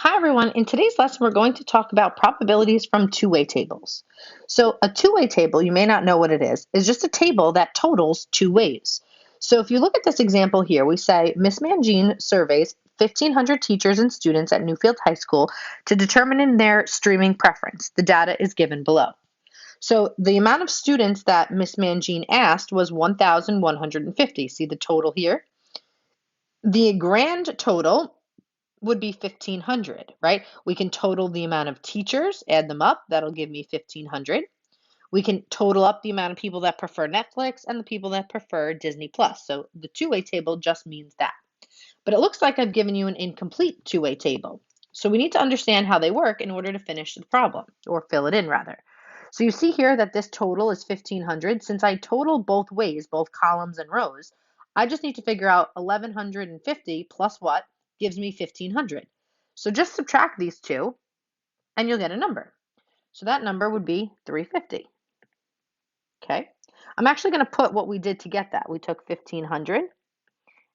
Hi everyone, in today's lesson we're going to talk about probabilities from two-way tables. So a two-way table, you may not know what it is just a table that totals two ways. So if you look at this example here, we say Miss Mangine surveys 1,500 teachers and students at Newfield High School to determine their streaming preference. The data is given below. So the amount of students that Miss Mangine asked was 1,150. See the total here? The grand total would be 1,500, right? We can total the amount of teachers, add them up, that'll give me 1,500. We can total up the amount of people that prefer Netflix and the people that prefer Disney Plus. So the two-way table just means that. But it looks like I've given you an incomplete two-way table. So we need to understand how they work in order to finish the problem, or fill it in rather. So you see here that this total is 1,500. Since I total both ways, both columns and rows, I just need to figure out 1,150 plus what gives me 1,500. So just subtract these two and you'll get a number. So that number would be 350. Okay. I'm actually going to put what we did to get that. We took 1,500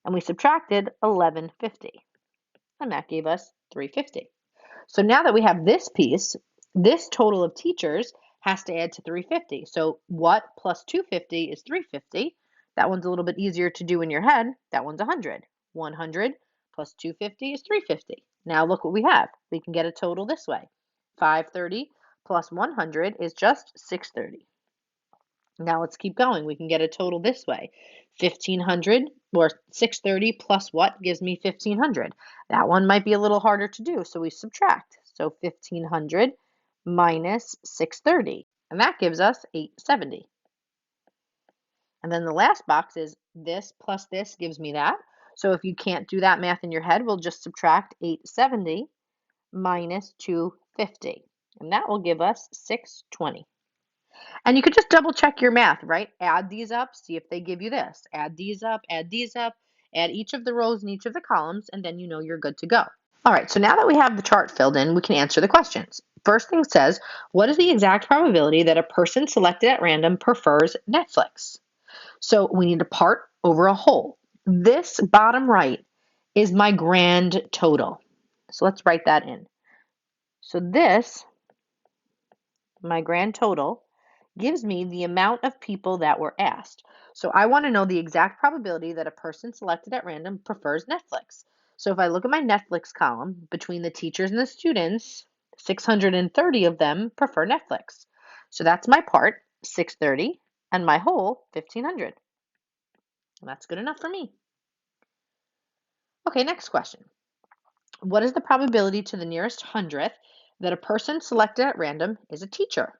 and we subtracted 1,150. And that gave us 350. So now that we have this piece, this total of teachers has to add to 350. So what plus 250 is 350. That one's a little bit easier to do in your head. That one's 100. 100 plus 250 is 350. Now look what we have. We can get a total this way. 530 plus 100 is just 630. Now let's keep going. We can get a total this way. 1,500 or 630 plus what gives me 1,500? That one might be a little harder to do, so we subtract. So 1,500 minus 630, and that gives us 870. And then the last box is this plus this gives me that. So if you can't do that math in your head, we'll just subtract 870 minus 250, and that will give us 620. And you could just double check your math, right? Add these up, see if they give you this. Add these up, add each of the rows and each of the columns, and then you know you're good to go. All right, so now that we have the chart filled in, we can answer the questions. First thing says, what is the exact probability that a person selected at random prefers Netflix? So we need a part over a whole. This bottom right is my grand total. So let's write that in. So this, my grand total, gives me the amount of people that were asked. So I want to know the exact probability that a person selected at random prefers Netflix. So if I look at my Netflix column, between the teachers and the students, 630 of them prefer Netflix. So that's my part, 630, and my whole, 1,500. And that's good enough for me. Okay, next question. What is the probability to the nearest hundredth that a person selected at random is a teacher?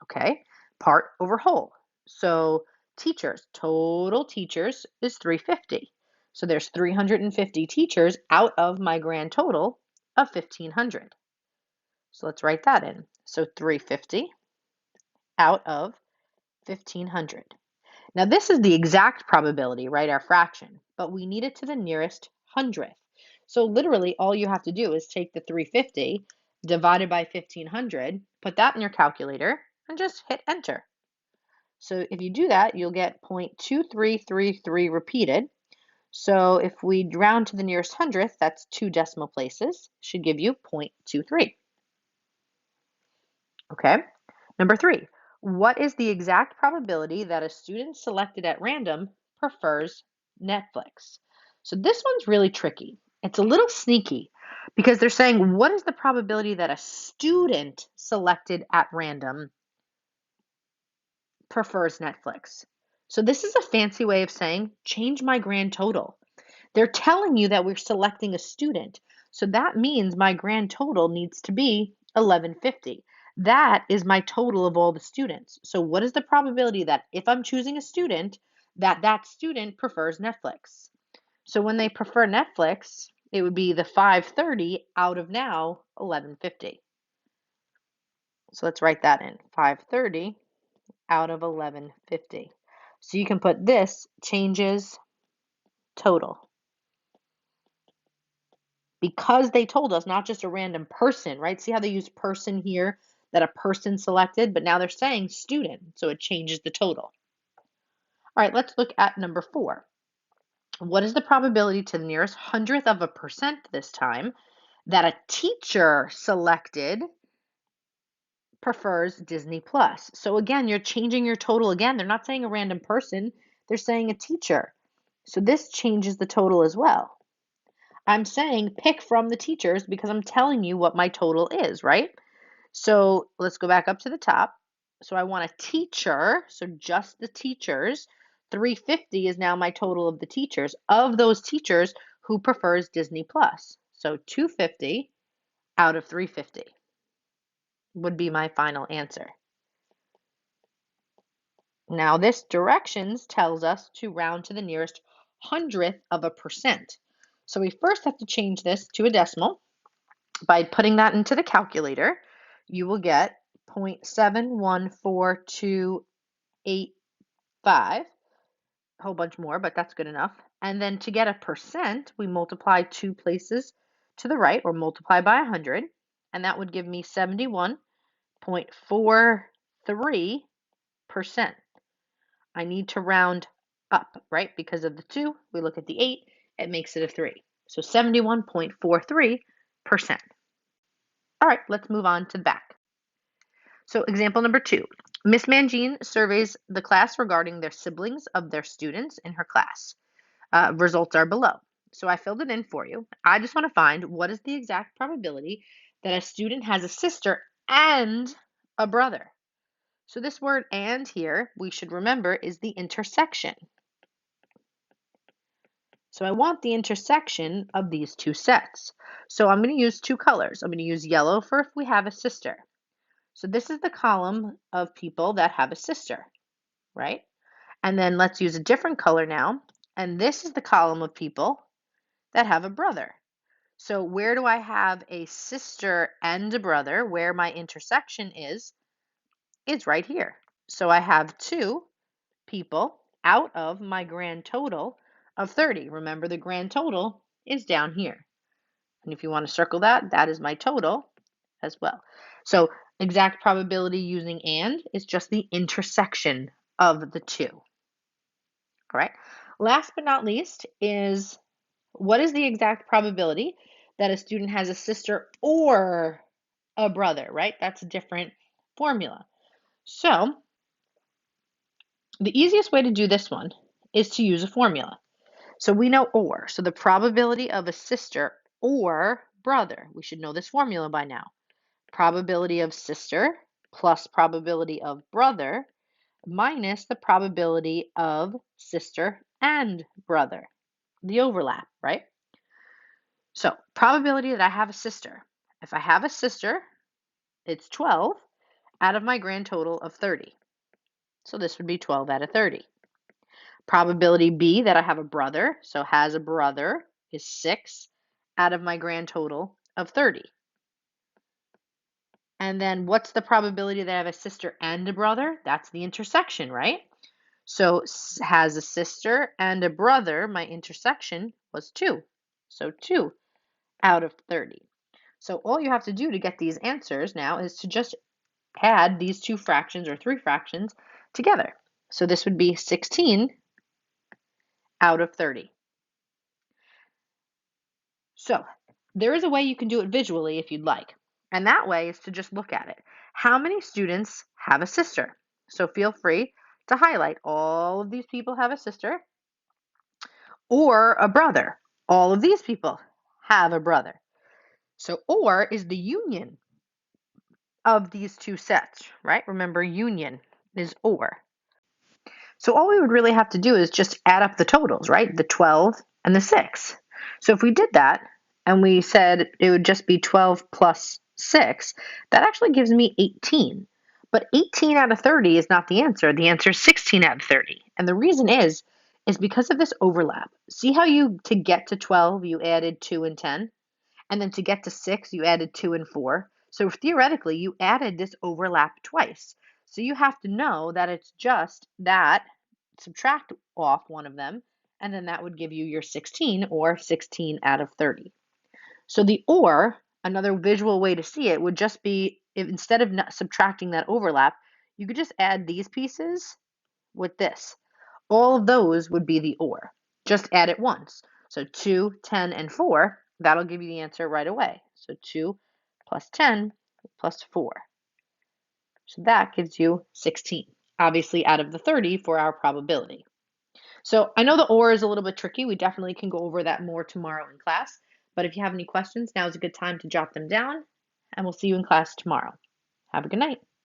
Okay, part over whole. So teachers, total teachers is 350. So there's 350 teachers out of my grand total of 1,500. So let's write that in. So 350 out of 1,500. Now this is the exact probability, right, our fraction, but we need it to the nearest hundredth. So literally all you have to do is take the 350 divided by 1,500, put that in your calculator, and just hit enter. So if you do that, you'll get 0.2333 repeated. So if we round to the nearest hundredth, that's 2 decimal places, should give you 0.23. Okay, number 3. What is the exact probability that a student selected at random prefers Netflix? So this one's really tricky. It's a little sneaky because they're saying, what is the probability that a student selected at random prefers Netflix? So this is a fancy way of saying, change my grand total. They're telling you that we're selecting a student. So that means my grand total needs to be 1150. That is my total of all the students. So what is the probability that if I'm choosing a student, that student prefers Netflix? So when they prefer Netflix, it would be the 530 out of now 1150. So let's write that in. 530 out of 1150. So you can put this changes total. Because they told us, not just a random person, right? See how they use person here, that a person selected, but now they're saying student, so it changes the total. All right, let's look at number 4. What is the probability to the nearest hundredth of a percent this time that a teacher selected prefers Disney Plus. So again, you're changing your total again. They're not saying a random person, they're saying a teacher. So this changes the total as well. I'm saying pick from the teachers because I'm telling you what my total is, right? So let's go back up to the top. So I want a teacher, so just the teachers. 350 is now my total of the teachers. Of those teachers, who prefers Disney Plus? So 250 out of 350 would be my final answer. Now this directions tells us to round to the nearest hundredth of a percent. So we first have to change this to a decimal. By putting that into the calculator, you will get 0.714285, a whole bunch more, but that's good enough. And then to get a percent, we multiply two places to the right, or multiply by 100, and that would give me 71.43%. I need to round up, right? Because of the 2, we look at the 8, it makes it a 3. So 71.43%. All right, let's move on to the back. So example number 2. Miss Mangine surveys the class regarding their siblings of their students in her class. Results are below. So I filled it in for you. I just want to find what is the exact probability that a student has a sister and a brother. So this word "and" here, we should remember, is the intersection. So I want the intersection of these two sets. So I'm going to use two colors. I'm going to use yellow for if we have a sister. So this is the column of people that have a sister, right? And then let's use a different color now. And this is the column of people that have a brother. So where do I have a sister and a brother? Where my intersection is right here. So I have 2 people out of my grand total of 30. Remember, the grand total is down here. And if you want to circle that, that is my total as well. So exact probability using "and" is just the intersection of the 2. All right. Last but not least is, what is the exact probability that a student has a sister or a brother, right? That's a different formula. So the easiest way to do this one is to use a formula. So we know "or." So the probability of a sister or brother, we should know this formula by now. Probability of sister plus probability of brother minus the probability of sister and brother, the overlap, right? So probability that I have a sister. If I have a sister, it's 12 out of my grand total of 30. So this would be 12 out of 30. Probability B that I have a brother, so has a brother, is 6 out of my grand total of 30. And then what's the probability that I have a sister and a brother? That's the intersection, right? So has a sister and a brother, my intersection was 2. So 2 out of 30. So all you have to do to get these answers now is to just add these two fractions or three fractions together. So this would be 16 out of 30. So there is a way you can do it visually if you'd like. And that way is to just look at it. How many students have a sister? So feel free to highlight all of these people have a sister or a brother. All of these people have a brother. So or is the union of these two sets, right? Remember, union is or. So all we would really have to do is just add up the totals, right? The 12 and the 6. So if we did that and we said it would just be 12 plus 6, that actually gives me 18. But 18 out of 30 is not the answer. The answer is 16 out of 30. And the reason is because of this overlap. See how to get to 12, you added 2 and 10? And then to get to 6, you added 2 and 4. So theoretically, you added this overlap twice. So you have to know that it's just that, subtract off one of them, and then that would give you your 16, or 16 out of 30. So the or, another visual way to see it, would just be, if instead of subtracting that overlap, you could just add these pieces with this. All of those would be the or. Just add it once. So 2, 10, and 4, that'll give you the answer right away. So 2 plus 10 plus 4. So that gives you 16, obviously out of the 30 for our probability. So I know the or is a little bit tricky. We definitely can go over that more tomorrow in class. But if you have any questions, now is a good time to jot them down, and we'll see you in class tomorrow. Have a good night.